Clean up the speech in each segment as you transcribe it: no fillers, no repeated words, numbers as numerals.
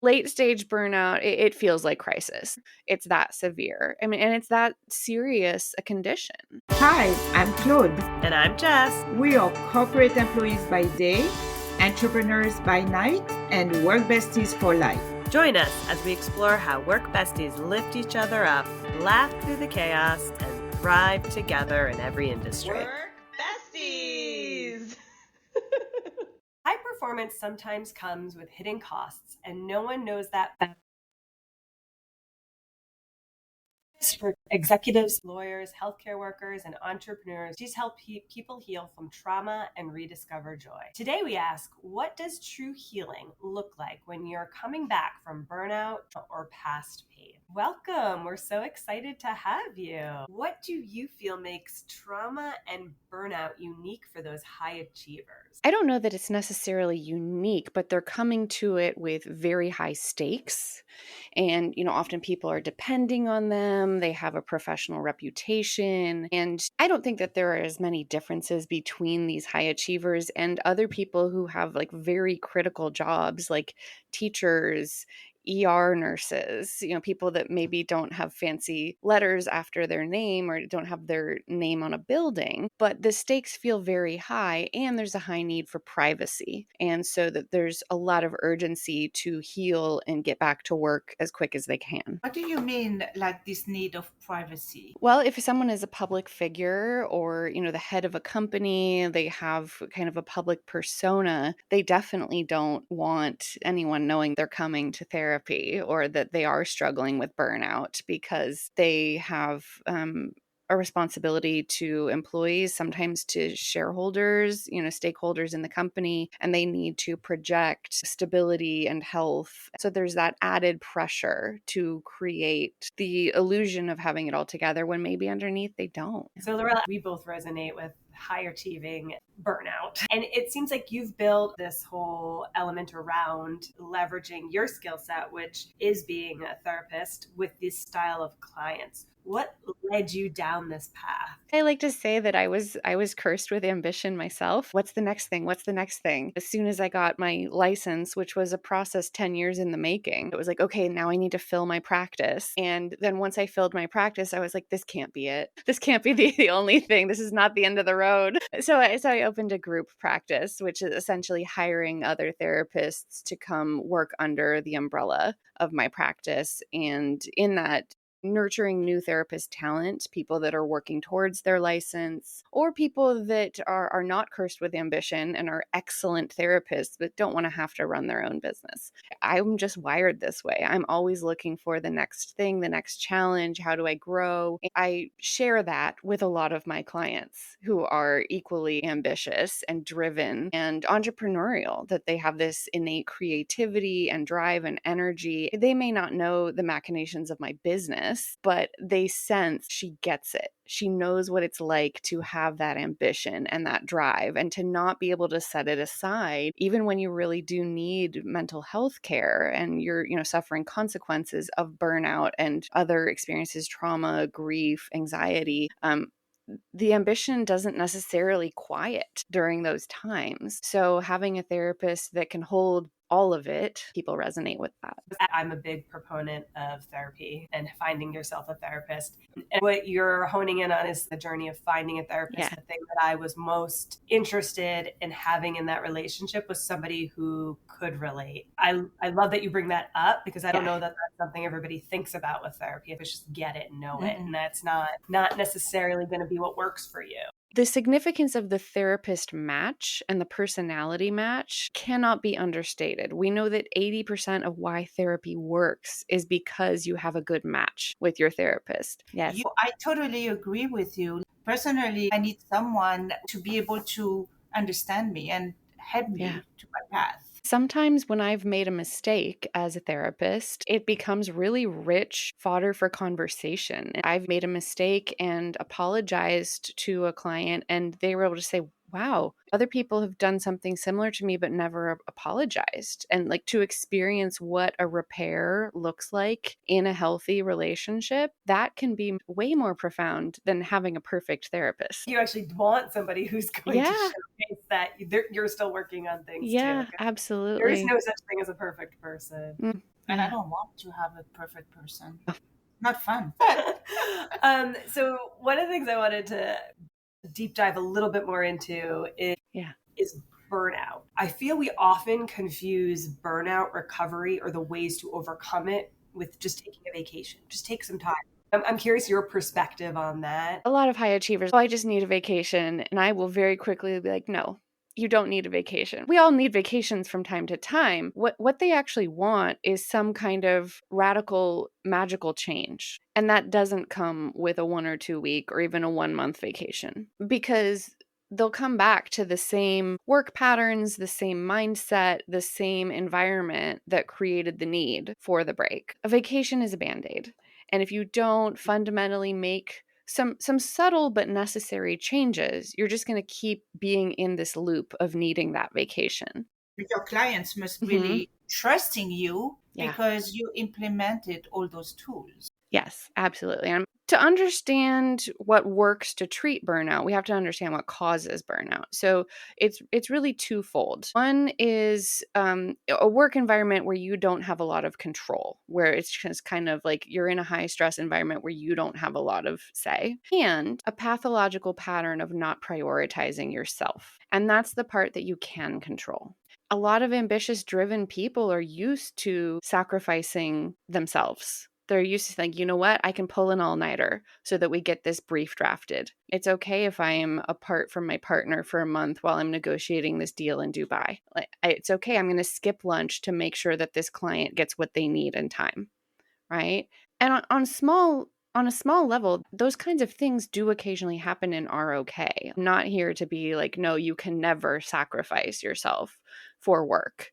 Late stage burnout, it feels like crisis. It's that severe. I mean, and it's that serious a condition. Hi, I'm Claude. And I'm Jess. We are corporate employees by day, entrepreneurs by night, and work besties for life. Join us as we explore how work besties lift each other up, laugh through the chaos, and thrive together in every industry. Work Besties! High performance sometimes comes with hidden costs, and no one knows that better. For executives, lawyers, healthcare workers, and entrepreneurs, these help people heal from trauma and rediscover joy. Today we ask, what does true healing look like when you're coming back from burnout or past pain? Welcome. We're so excited to have you. What do you feel makes trauma and burnout unique for those high achievers? I don't know that it's necessarily unique, but they're coming to it with very high stakes. And, often people are depending on them. They have a professional reputation. And I don't think that there are as many differences between these high achievers and other people who have like very critical jobs, like teachers, ER nurses, people that maybe don't have fancy letters after their name or don't have their name on a building, but the stakes feel very high and there's a high need for privacy. And so that there's a lot of urgency to heal and get back to work as quick as they can. What do you mean, like this need of privacy? Well, if someone is a public figure or, the head of a company, they have kind of a public persona, they definitely don't want anyone knowing they're coming to therapy or that they are struggling with burnout because they have a responsibility to employees, sometimes to shareholders, stakeholders in the company, and they need to project stability and health. So there's that added pressure to create the illusion of having it all together when maybe underneath they don't. So Laurel, we both resonate with high achieving burnout. And it seems like you've built this whole element around leveraging your skill set, which is being a therapist with this style of clients. What led you down this path? I like to say that I was cursed with ambition myself. What's the next thing? What's the next thing? As soon as I got my license, which was a process 10 years in the making, it was like, okay, now I need to fill my practice. And then once I filled my practice, I was like, this can't be it. This can't be the only thing. This is not the end of the road. So I opened a group practice, which is essentially hiring other therapists to come work under the umbrella of my practice. And in that, nurturing new therapist talent, people that are working towards their license, or people that are not cursed with ambition and are excellent therapists but don't want to have to run their own business. I'm just wired this way. I'm always looking for the next thing, the next challenge. How do I grow? I share that with a lot of my clients who are equally ambitious and driven and entrepreneurial, that they have this innate creativity and drive and energy. They may not know the machinations of my business, but they sense she gets it. She knows what it's like to have that ambition and that drive and to not be able to set it aside, even when you really do need mental health care and you're, suffering consequences of burnout and other experiences, trauma, grief, anxiety. The ambition doesn't necessarily quiet during those times. So having a therapist that can hold all of it, people resonate with that. I'm a big proponent of therapy and finding yourself a therapist. And what you're honing in on is the journey of finding a therapist. Yeah. The thing that I was most interested in having in that relationship was somebody who could relate. I love that you bring that up because I don't know that that's something everybody thinks about with therapy. If it's just get it and know it. And that's not necessarily going to be what works for you. The significance of the therapist match and the personality match cannot be understated. We know that 80% of why therapy works is because you have a good match with your therapist. Yes. I totally agree with you. Personally, I need someone to be able to understand me and help me to my path. Sometimes when I've made a mistake as a therapist, it becomes really rich fodder for conversation. I've made a mistake and apologized to a client, and they were able to say, wow, other people have done something similar to me, but never apologized. And like to experience what a repair looks like in a healthy relationship, that can be way more profound than having a perfect therapist. You actually want somebody who's going to Yeah. showcase that you're still working on things Yeah, too. absolutely. There is no such thing as a perfect person. And I don't want to have a perfect person. Not fun. So one of the things I wanted to deep dive a little bit more into is burnout. I feel we often confuse burnout recovery or the ways to overcome it with just taking a vacation. Just take some time. I'm curious your perspective on that. A lot of high achievers, oh, I just need a vacation. And I will very quickly be like, no, you don't need a vacation. We all need vacations from time to time. What they actually want is some kind of radical, magical change. And that doesn't come with a 1 or 2 week or even a 1 month vacation, because they'll come back to the same work patterns, the same mindset, the same environment that created the need for the break. A vacation is a Band-Aid. And if you don't fundamentally make some subtle but necessary changes, you're just going to keep being in this loop of needing that vacation. Your clients must really trusting you because you implemented all those tools. Yes, absolutely. And to understand what works to treat burnout, we have to understand what causes burnout. So it's really twofold. One is a work environment where you don't have a lot of control, where it's just kind of like you're in a high stress environment where you don't have a lot of say, and a pathological pattern of not prioritizing yourself. And that's the part that you can control. A lot of ambitious, driven people are used to sacrificing themselves. They're used to like, you know what, I can pull an all-nighter so that we get this brief drafted. It's okay if I am apart from my partner for a month while I'm negotiating this deal in Dubai. It's okay. I'm going to skip lunch to make sure that this client gets what they need in time, right? And on a small level, those kinds of things do occasionally happen and are okay. I'm not here to be like, no, you can never sacrifice yourself for work.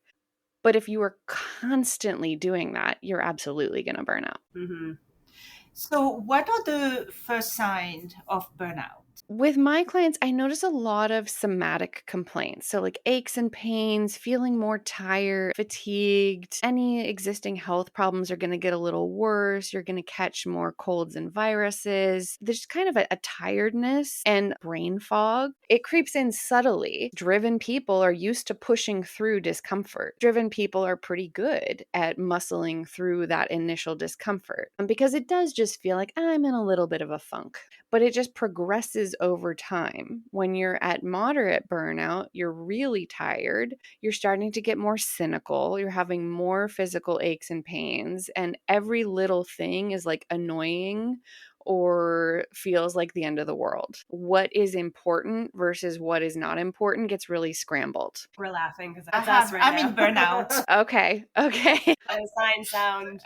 But if you are constantly doing that, you're absolutely going to burn out. Mm-hmm. So what are the first signs of burnout? With my clients, I notice a lot of somatic complaints. So like aches and pains, feeling more tired, fatigued. Any existing health problems are going to get a little worse. You're going to catch more colds and viruses. There's kind of a tiredness and brain fog. It creeps in subtly. Driven people are used to pushing through discomfort. Driven people are pretty good at muscling through that initial discomfort. And because it does just feel like I'm in a little bit of a funk, but it just progresses over time. When you're at moderate burnout, you're really tired. You're starting to get more cynical. You're having more physical aches and pains. And every little thing is like annoying or feels like the end of the world. What is important versus what is not important gets really scrambled. We're laughing because that's us right I'm now. in burnout. Okay. Those signs sound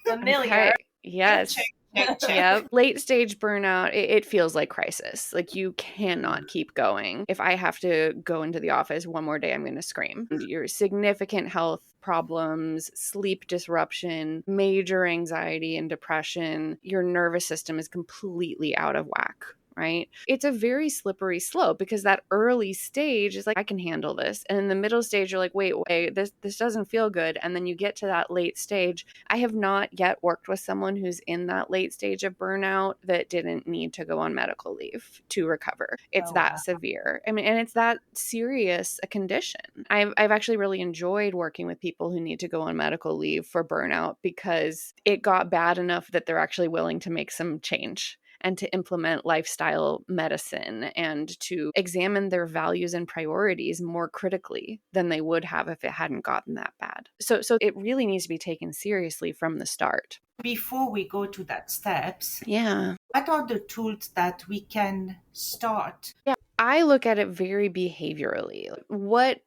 familiar. Okay. Yes. Check. Yep. Late stage burnout, it feels like crisis. Like you cannot keep going. If I have to go into the office one more day, I'm going to scream. Your significant health problems, sleep disruption, major anxiety and depression, your nervous system is completely out of whack. Right? It's a very slippery slope because that early stage is like, I can handle this. And in the middle stage, you're like, wait, this doesn't feel good. And then you get to that late stage. I have not yet worked with someone who's in that late stage of burnout that didn't need to go on medical leave to recover. It's that severe. I mean, and it's that serious a condition. I've actually really enjoyed working with people who need to go on medical leave for burnout because it got bad enough that they're actually willing to make some change and to implement lifestyle medicine and to examine their values and priorities more critically than they would have if it hadn't gotten that bad. So it really needs to be taken seriously from the start. Before we go to that steps, what are the tools that we can start? Yeah, I look at it very behaviorally. What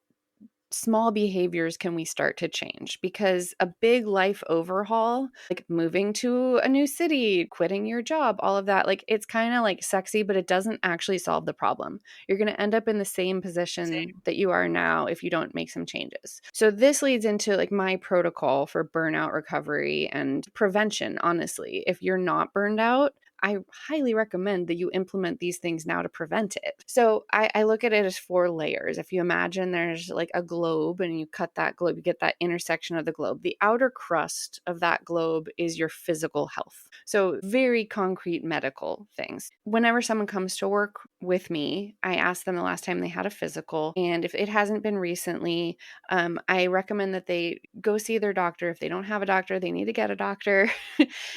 small behaviors can we start to change? Because a big life overhaul, like moving to a new city, quitting your job, all of that, like it's kind of like sexy, but it doesn't actually solve the problem. You're going to end up in the same position that you are now if you don't make some changes. So this leads into like my protocol for burnout recovery and prevention, honestly. If you're not burned out, I highly recommend that you implement these things now to prevent it. So I look at it as 4 layers. If you imagine there's like a globe and you cut that globe, you get that intersection of the globe. The outer crust of that globe is your physical health. So very concrete medical things. Whenever someone comes to work with me, I ask them the last time they had a physical. And if it hasn't been recently, I recommend that they go see their doctor. If they don't have a doctor, they need to get a doctor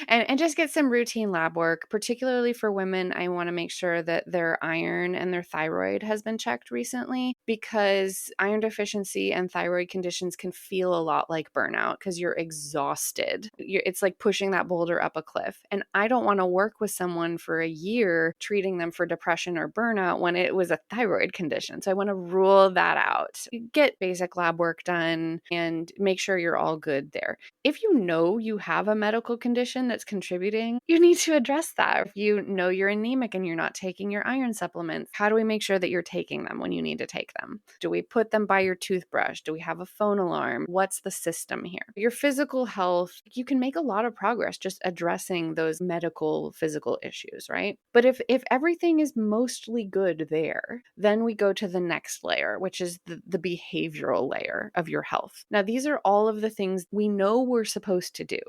and just get some routine lab work. Particularly for women, I want to make sure that their iron and their thyroid has been checked recently, because iron deficiency and thyroid conditions can feel a lot like burnout because you're exhausted. It's like pushing that boulder up a cliff. And I don't want to work with someone for a year treating them for depression or burnout when it was a thyroid condition. So I want to rule that out. Get basic lab work done and make sure you're all good there. If you know you have a medical condition that's contributing, you need to address that. If you know you're anemic and you're not taking your iron supplements, how do we make sure that you're taking them when you need to take them? Do we put them by your toothbrush? Do we have a phone alarm? What's the system here? Your physical health, you can make a lot of progress just addressing those medical physical issues, right? But if everything is mostly good there, then we go to the next layer, which is the behavioral layer of your health. Now, these are all of the things we know we're supposed to do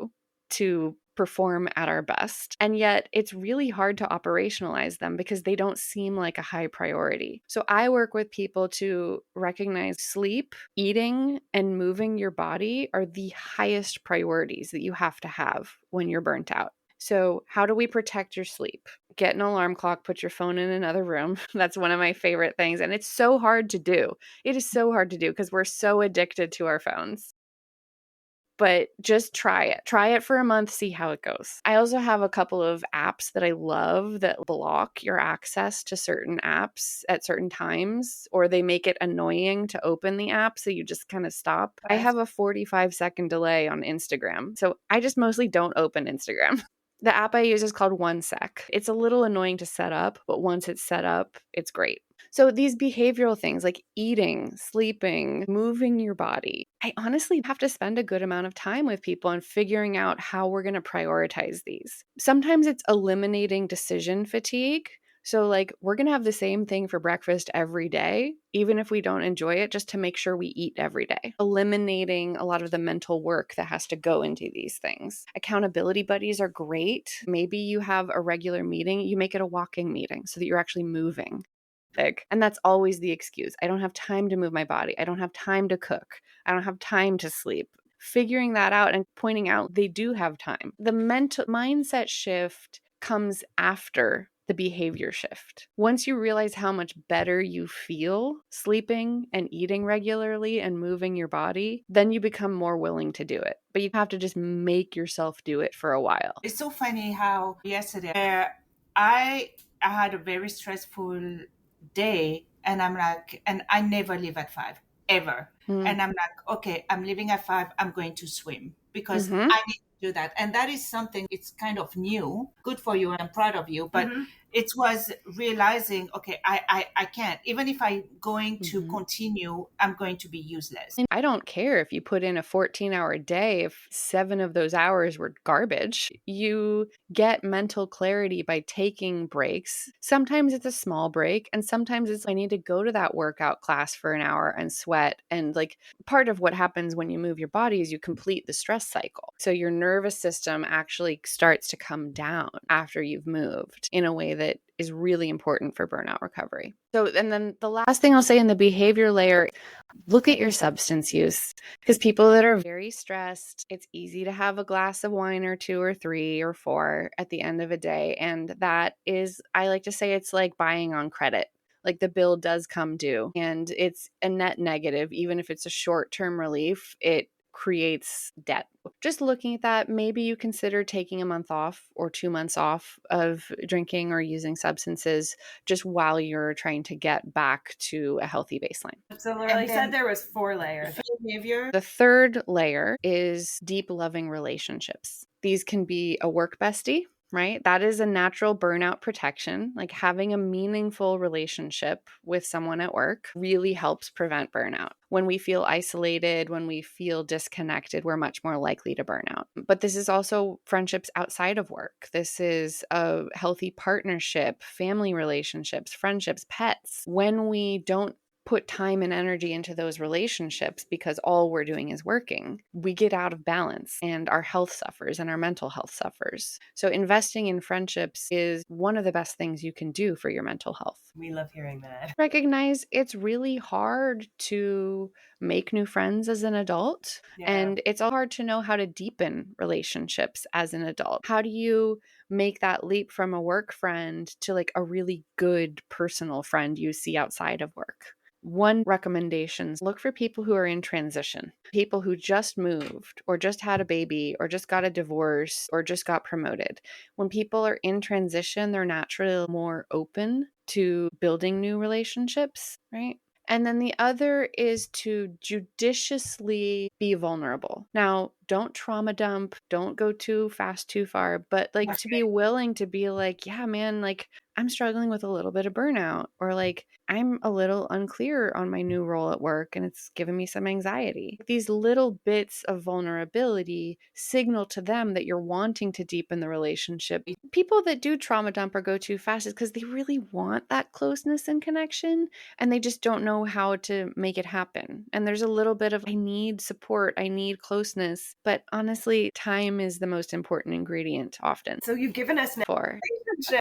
to perform at our best. And yet it's really hard to operationalize them because they don't seem like a high priority. So I work with people to recognize sleep, eating, and moving your body are the highest priorities that you have to have when you're burnt out. So how do we protect your sleep? Get an alarm clock, put your phone in another room. That's one of my favorite things. And it's so hard to do. It is so hard to do because we're so addicted to our phones. But just try it. Try it for a month, see how it goes. I also have a couple of apps that I love that block your access to certain apps at certain times, or they make it annoying to open the app, so you just kind of stop. I have a 45-second delay on Instagram, so I just mostly don't open Instagram. The app I use is called OneSec. It's a little annoying to set up, but once it's set up, it's great. So these behavioral things like eating, sleeping, moving your body, I honestly have to spend a good amount of time with people and figuring out how we're going to prioritize these. Sometimes it's eliminating decision fatigue. So like we're going to have the same thing for breakfast every day, even if we don't enjoy it, just to make sure we eat every day. Eliminating a lot of the mental work that has to go into these things. Accountability buddies are great. Maybe you have a regular meeting, you make it a walking meeting so that you're actually moving. And that's always the excuse. I don't have time to move my body. I don't have time to cook. I don't have time to sleep. Figuring that out and pointing out they do have time. The mental mindset shift comes after the behavior shift. Once you realize how much better you feel sleeping and eating regularly and moving your body, then you become more willing to do it. But you have to just make yourself do it for a while. It's so funny how yesterday I had a very stressful day, and I'm like, and I never leave at 5 ever. And I'm like, okay, I'm leaving at 5. I'm going to swim because I need to do that. And that is something, it's kind of new, good for you. I'm proud of you. But it was realizing, okay, I can't. Even if I'm going to continue, I'm going to be useless. And I don't care if you put in a 14-hour day, if 7 of those hours were garbage. You get mental clarity by taking breaks. Sometimes it's a small break, and sometimes it's I need to go to that workout class for an hour and sweat. And like part of what happens when you move your body is you complete the stress cycle. So your nervous system actually starts to come down after you've moved in a way that is really important for burnout recovery. So, and then the last thing I'll say in the behavior layer, look at your substance use, because people that are very stressed, it's easy to have a glass of wine or 2 or 3 or 4 at the end of a day. And that is, I like to say it's like buying on credit. Like the bill does come due and it's a net negative. Even if it's a short-term relief, it creates debt. Just looking at that, maybe you consider taking a month off or 2 months off of drinking or using substances just while you're trying to get back to a healthy baseline. So Laurel, you said there was 4 layers. Behavior. The third layer is deep loving relationships. These can be a work bestie. right? That is a natural burnout protection. Like having a meaningful relationship with someone at work really helps prevent burnout. When we feel isolated, when we feel disconnected, we're much more likely to burn out. But this is also friendships outside of work. This is a healthy partnership, family relationships, friendships, pets. When we don't put time and energy into those relationships because all we're doing is working, we get out of balance and our health suffers and our mental health suffers. So investing in friendships is one of the best things you can do for your mental health. We love hearing that. Recognize it's really hard to make new friends as an adult, and it's all hard to know how to deepen relationships as an adult. How do you make that leap from a work friend to like a really good personal friend you see outside of work? One recommendation is look for people who are in transition, people who just moved or just had a baby or just got a divorce or just got promoted. When people are in transition, they're naturally more open to building new relationships, right? And then the other is to judiciously be vulnerable. Now, don't trauma dump, don't go too fast, too far, but like to be willing to be like, yeah, man, like I'm struggling with a little bit of burnout, or like I'm a little unclear on my new role at work and it's giving me some anxiety. These little bits of vulnerability signal to them that you're wanting to deepen the relationship. People that do trauma dump or go too fast is because they really want that closeness and connection and they just don't know how to make it happen. And there's a little bit of, I need support, I need closeness. But honestly, time is the most important ingredient often. So you've given us for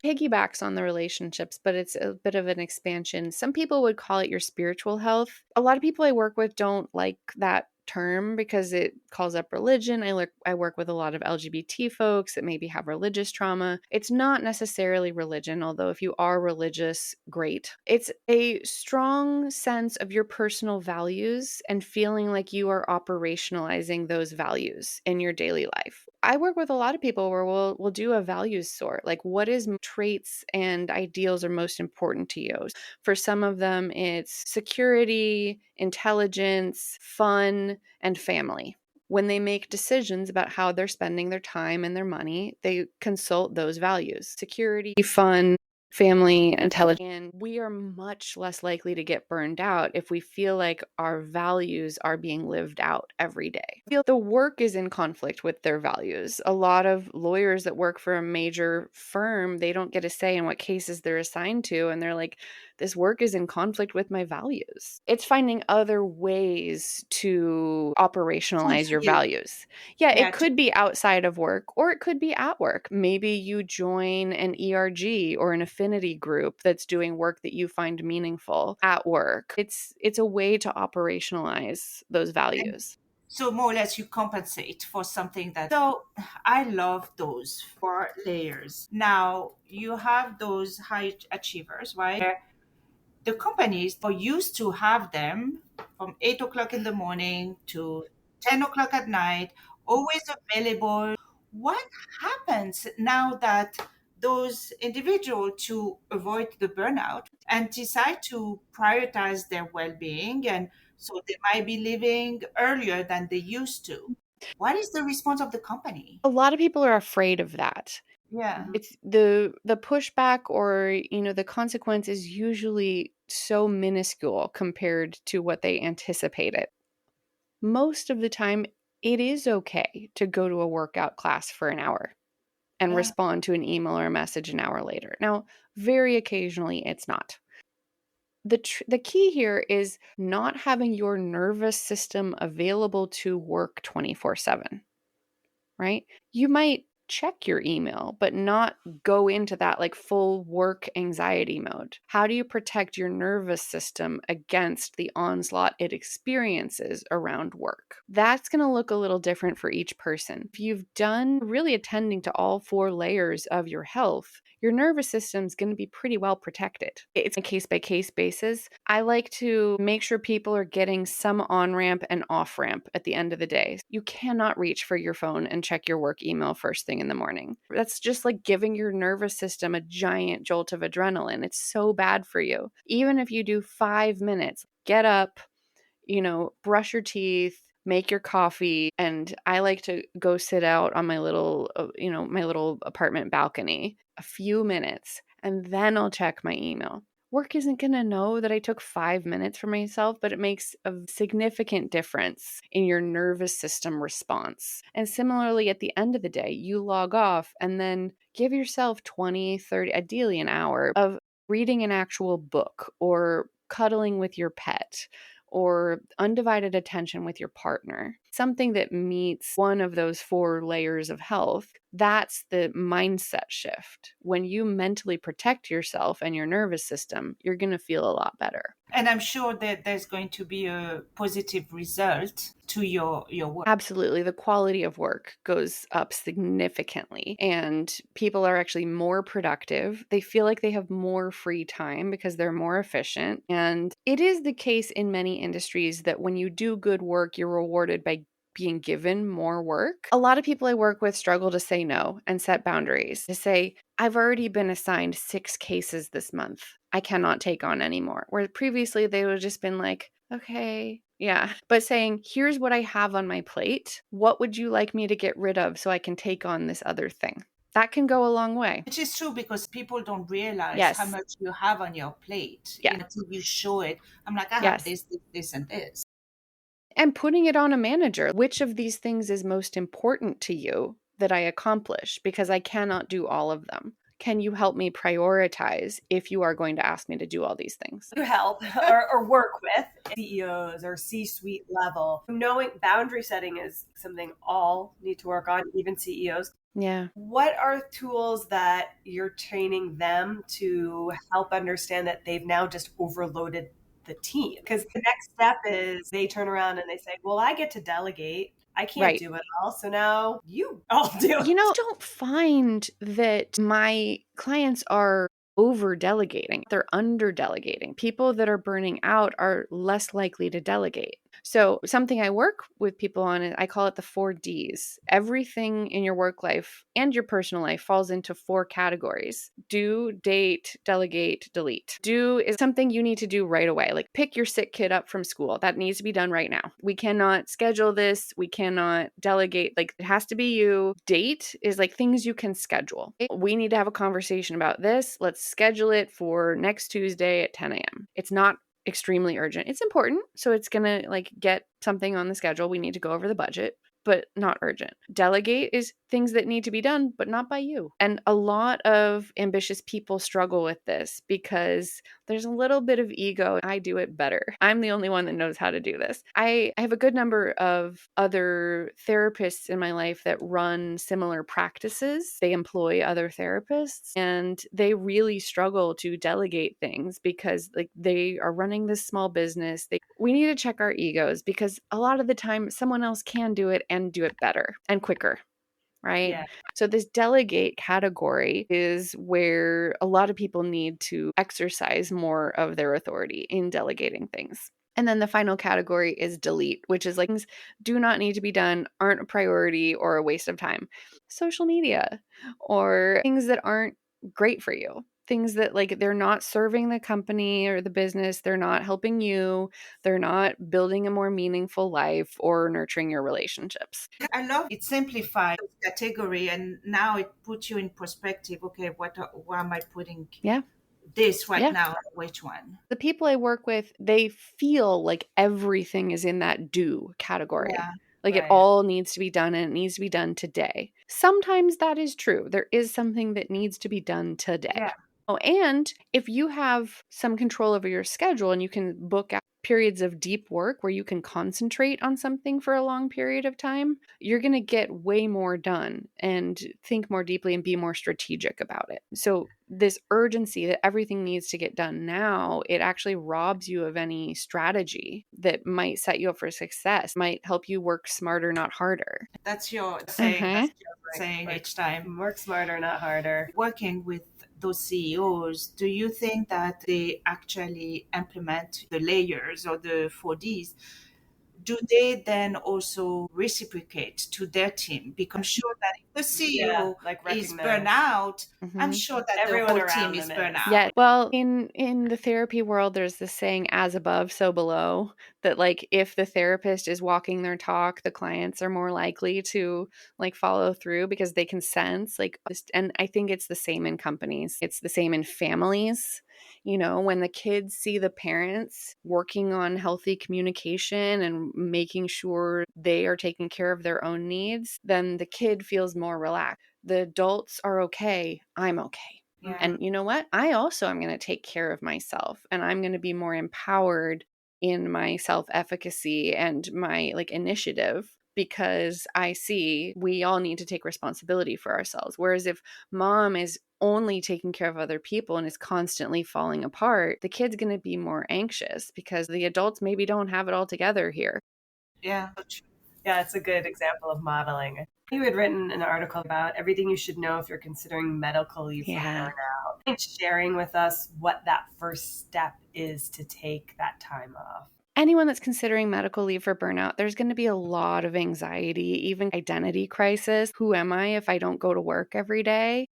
piggybacks on the relationships, but it's a bit of an expansion. Some people would call it your spiritual health. A lot of people I work with don't like that term because it calls up religion. I work with a lot of LGBT folks that maybe have religious trauma. It's not necessarily religion, although if you are religious, great. It's a strong sense of your personal values and feeling like you are operationalizing those values in your daily life. I work with a lot of people where we'll do a values sort, like what is traits and ideals are most important to you. For some of them, it's security, intelligence, fun, and family. When they make decisions about how they're spending their time and their money, they consult those values: security, fun, family, intelligence. And we are much less likely to get burned out if we feel like our values are being lived out every day. I feel the work is in conflict with their values. A lot of lawyers that work for a major firm, they don't get a say in what cases they're assigned to. And they're like, this work is in conflict with my values. It's finding other ways to operationalize your values. Yeah, it could be outside of work or it could be at work. Maybe you join an ERG or an affinity group that's doing work that you find meaningful at work. It's a way to operationalize those values. So more or less you compensate for something that, so I love those 4 layers. Now you have those high achievers, right? The companies are used to have them from 8 o'clock in the morning to 10 o'clock at night, always available. What happens now that those individuals, to avoid the burnout and decide to prioritize their well-being, and so they might be leaving earlier than they used to? What is the response of the company? A lot of people are afraid of that. Yeah. It's the pushback, or the consequence is usually so minuscule compared to what they anticipated. Most of the time, it is okay to go to a workout class for an hour and respond to an email or a message an hour later. Now, very occasionally, it's not. The key here is not having your nervous system available to work 24/7, right? You might check your email, but not go into that like full work anxiety mode. How do you protect your nervous system against the onslaught it experiences around work? That's going to look a little different for each person. If you've done really attending to all 4 layers of your health, your nervous system is going to be pretty well protected. It's a case-by-case basis. I like to make sure people are getting some on-ramp and off-ramp at the end of the day. You cannot reach for your phone and check your work email first thing in the morning. That's just like giving your nervous system a giant jolt of adrenaline. It's so bad for you. Even if you do 5 minutes, get up, brush your teeth, make your coffee, and I like to go sit out on my little, my little apartment balcony a few minutes, and then I'll check my email. Work isn't going to know that I took 5 minutes for myself, but it makes a significant difference in your nervous system response. And similarly, at the end of the day, you log off and then give yourself 20, 30, ideally an hour of reading an actual book or cuddling with your pet or undivided attention with your partner, something that meets one of those 4 layers of health. That's the mindset shift. When you mentally protect yourself and your nervous system, you're going to feel a lot better. And I'm sure that there's going to be a positive result to your work. Absolutely. The quality of work goes up significantly, and people are actually more productive. They feel like they have more free time because they're more efficient. And it is the case in many industries that when you do good work, you're rewarded by being given more work. A lot of people I work with struggle to say no and set boundaries, to say, I've already been assigned 6 cases this month. I cannot take on anymore. Where previously they would have just been like, okay, yeah. But saying, here's what I have on my plate. What would you like me to get rid of so I can take on this other thing? That can go a long way. Which is true, because people don't realize Yes. how much you have on your plate. Yeah. Until you show it. I'm like, I Yes. have this, and this. And putting it on a manager. Which of these things is most important to you that I accomplish? Because I cannot do all of them. Can you help me prioritize if you are going to ask me to do all these things? You help or work with CEOs or C-suite level. Knowing boundary setting is something all need to work on, even CEOs. Yeah. What are tools that you're training them to help understand that they've now just overloaded the team? Because the next step is they turn around and they say, well, I get to delegate. I can't do it all. So now you all do it. I don't find that my clients are over delegating. They're under delegating. People that are burning out are less likely to delegate. So something I work with people on, I call it the 4 Ds. Everything in your work life and your personal life falls into 4 categories: do, date, delegate, delete. Do is something you need to do right away. Like pick your sick kid up from school. That needs to be done right now. We cannot schedule this. We cannot delegate. Like it has to be you. Date is like things you can schedule. We need to have a conversation about this. Let's schedule it for next Tuesday at 10 a.m. It's not extremely urgent. It's important. So it's going to like get something on the schedule. We need to go over the budget, but not urgent. Delegate is things that need to be done, but not by you. And a lot of ambitious people struggle with this because there's a little bit of ego. I do it better. I'm the only one that knows how to do this. I have a good number of other therapists in my life that run similar practices. They employ other therapists and they really struggle to delegate things because like they are running this small business. We need to check our egos because a lot of the time someone else can do it and do it better and quicker. Right? Yeah. So this delegate category is where a lot of people need to exercise more of their authority in delegating things. And then the final category is delete, which is like things do not need to be done, aren't a priority or a waste of time. Social media or things that aren't great for you. Things that like they're not serving the company or the business, they're not helping you, they're not building a more meaningful life or nurturing your relationships. I love it simplified category, and now it puts you in perspective. Okay, where am I putting this right now? Which one? The people I work with, they feel like everything is in that do category. Yeah. Like it all needs to be done and it needs to be done today. Sometimes that is true. There is something that needs to be done today. Yeah. Oh, and if you have some control over your schedule and you can book out periods of deep work where you can concentrate on something for a long period of time, you're going to get way more done and think more deeply and be more strategic about it. So this urgency that everything needs to get done now, it actually robs you of any strategy that might set you up for success, might help you work smarter, not harder. That's your saying. That's your saying each time. Work smarter, not harder. Working with those CEOs, do you think that they actually implement the layers or the 4Ds? do they then also reciprocate to their team? Because I'm sure that if the CEO is burnt out, I'm sure that everyone the whole around team is them burnt out. Yeah. Well, in the therapy world, there's this saying, as above, so below, that like if the therapist is walking their talk, the clients are more likely to like follow through because they can sense like, and I think it's the same in companies. It's the same in families. You know, when the kids see the parents working on healthy communication and making sure they are taking care of their own needs, then the kid feels more relaxed. The adults are okay. I'm okay. Yeah. And you know what? I also am going to take care of myself, and I'm going to be more empowered in my self-efficacy and my like initiative, because I see we all need to take responsibility for ourselves. Whereas if mom is only taking care of other people and is constantly falling apart, the kid's going to be more anxious because the adults maybe don't have it all together here. Yeah. Yeah, it's a good example of modeling. You had written an article about everything you should know if you're considering medical leave for burnout. Thanks for sharing with us what that first step is to take that time off. Anyone that's considering medical leave for burnout, there's going to be a lot of anxiety, even identity crisis. Who am I if I don't go to work every day?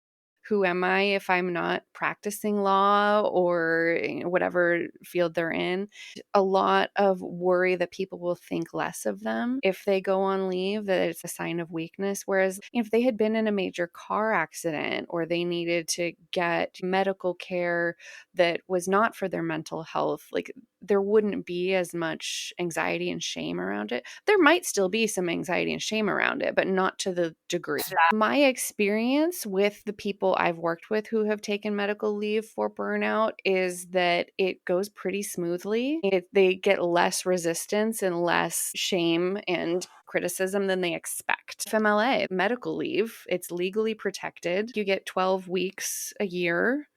Who am I if I'm not practicing law or whatever field they're in? A lot of worry that people will think less of them if they go on leave, that it's a sign of weakness. Whereas if they had been in a major car accident or they needed to get medical care that was not for their mental health, like there wouldn't be as much anxiety and shame around it. There might still be some anxiety and shame around it, but not to the degree. My experience with the people I've worked with who have taken medical leave for burnout is that it goes pretty smoothly. They get less resistance and less shame and criticism than they expect. FMLA, medical leave, it's legally protected. You get 12 weeks a year.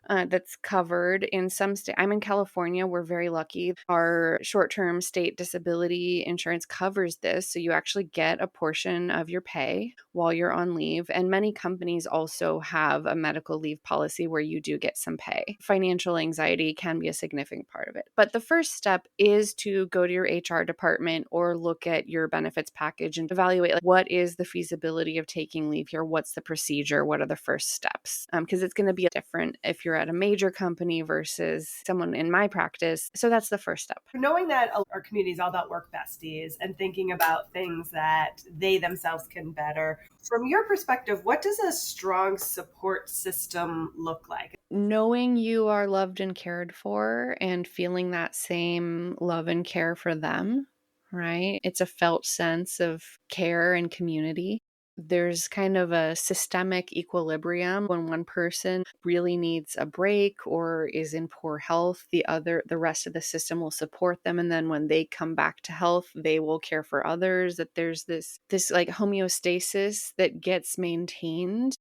That's covered in some state. I'm in California. We're very lucky. Our short-term state disability insurance covers this. So you actually get a portion of your pay while you're on leave. And many companies also have a medical leave policy where you do get some pay. Financial anxiety can be a significant part of it. But the first step is to go to your HR department or look at your benefits package and evaluate like, what is the feasibility of taking leave here? What's the procedure? What are the first steps? Because it's going to be different if you're at a major company versus someone in my practice. So that's the first step. Knowing that our community is all about work besties and thinking about things that they themselves can better. From your perspective, what does a strong support system look like? Knowing you are loved and cared for and feeling that same love and care for them, right? It's a felt sense of care and community. There's kind of a systemic equilibrium. When one person really needs a break or is in poor health, the rest of the system will support them. And then when they come back to health, they will care for others. That there's this like homeostasis that gets maintained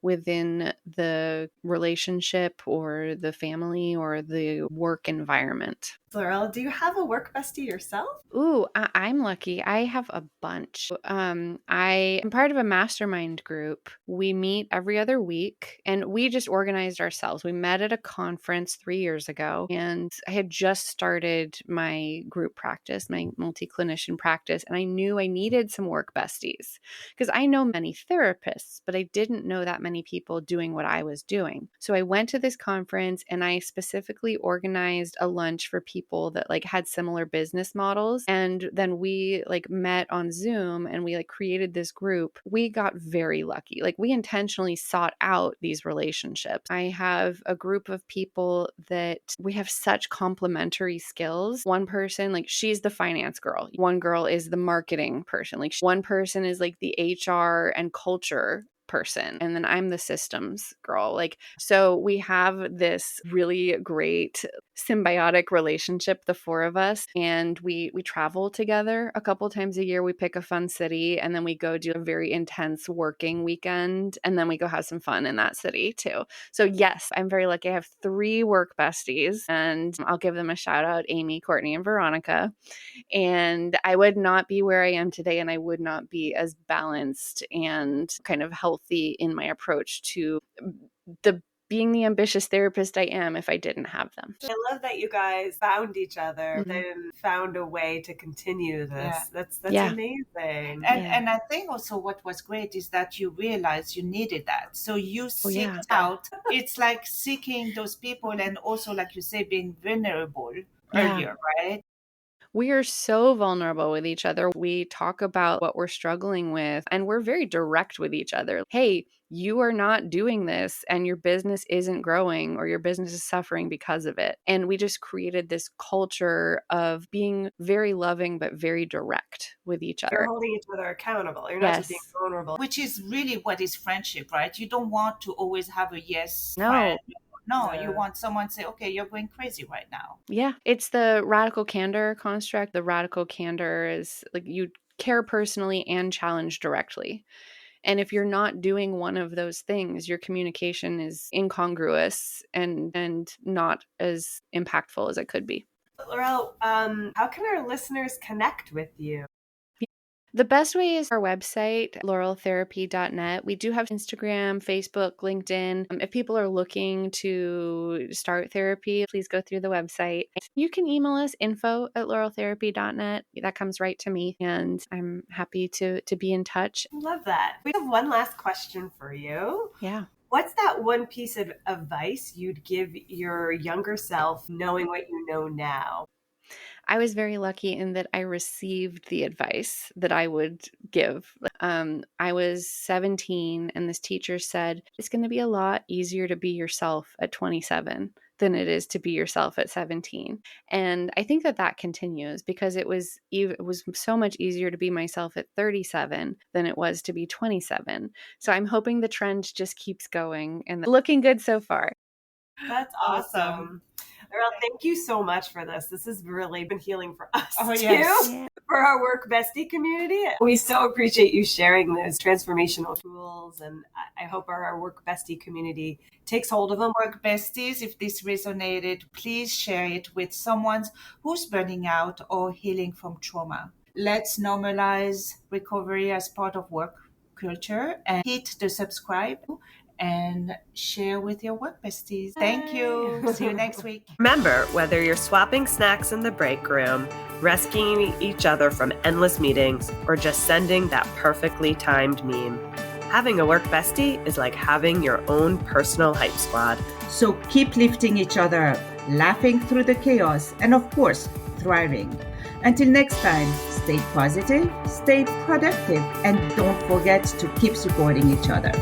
within the relationship or the family or the work environment. Laurel, do you have a work bestie yourself? Ooh, I'm lucky. I have a bunch. I am part of a mastermind group. We meet every other week and we just organized ourselves. We met at a conference 3 years ago and I had just started my group practice, my multi-clinician practice, and I knew I needed some work besties because I know many therapists, but I didn't know that many people doing what I was doing. So I went to this conference and I specifically organized a lunch for people that like had similar business models. And then we like met on Zoom and we like created this group. We got very lucky. Like we intentionally sought out these relationships. I have a group of people that we have such complementary skills. One person, like she's the finance girl. One girl is the marketing person. Like one person is like the HR and culture person, and then I'm the systems girl. Like, so we have this really great symbiotic relationship, the four of us, and we travel together a couple times a year. We pick a fun city and then we go do a very intense working weekend, and then we go have some fun in that city too. So yes, I'm very lucky. I have 3 work besties, and I'll give them a shout out: Amy, Courtney, and Veronica. And I would not be where I am today, and I would not be as balanced and kind of healthy in my approach to the being the ambitious therapist I am if I didn't have them. I love that you guys found each other Mhm. and found a way to continue this. Yeah. That's Yeah. amazing. And I think also what was great is that you realized you needed that. So you seeked out, it's like seeking those people, and also, like you say, being vulnerable earlier, right? We are so vulnerable with each other. We talk about what we're struggling with, and we're very direct with each other. Hey, you are not doing this, and your business isn't growing, or your business is suffering because of it. And we just created this culture of being very loving, but very direct with each other. You're holding each other accountable. You're not just being vulnerable. Which is really what is friendship, right? You don't want to always have a yes No. friend. No, you want someone to say, okay, you're going crazy right now. Yeah. It's the radical candor construct. The radical candor is like you care personally and challenge directly. And if you're not doing one of those things, your communication is incongruous and not as impactful as it could be. Laurel, how can our listeners connect with you? The best way is our website, laureltherapy.net. We do have Instagram, Facebook, LinkedIn. If people are looking to start therapy, please go through the website. You can email us info@laureltherapy.net. That comes right to me, and I'm happy to be in touch. Love that. We have one last question for you. Yeah. What's that one piece of advice you'd give your younger self knowing what you know now? I was very lucky in that I received the advice that I would give. I was 17 and this teacher said, it's going to be a lot easier to be yourself at 27 than it is to be yourself at 17. And I think that continues because it was so much easier to be myself at 37 than it was to be 27. So I'm hoping the trend just keeps going and looking good so far. That's awesome. Laurel, thank you so much for this. This has really been healing for us too, for our Work Bestie community. We so appreciate you sharing those transformational tools, and I hope our Work Bestie community takes hold of them. Work Besties, if this resonated, please share it with someone who's burning out or healing from trauma. Let's normalize recovery as part of work culture, and hit the subscribe and share with your work besties. Thank you. See you next week. Remember, whether you're swapping snacks in the break room, rescuing each other from endless meetings, or just sending that perfectly timed meme, having a work bestie is like having your own personal hype squad. So keep lifting each other up, laughing through the chaos, and of course, thriving. Until next time, stay positive, stay productive, and don't forget to keep supporting each other.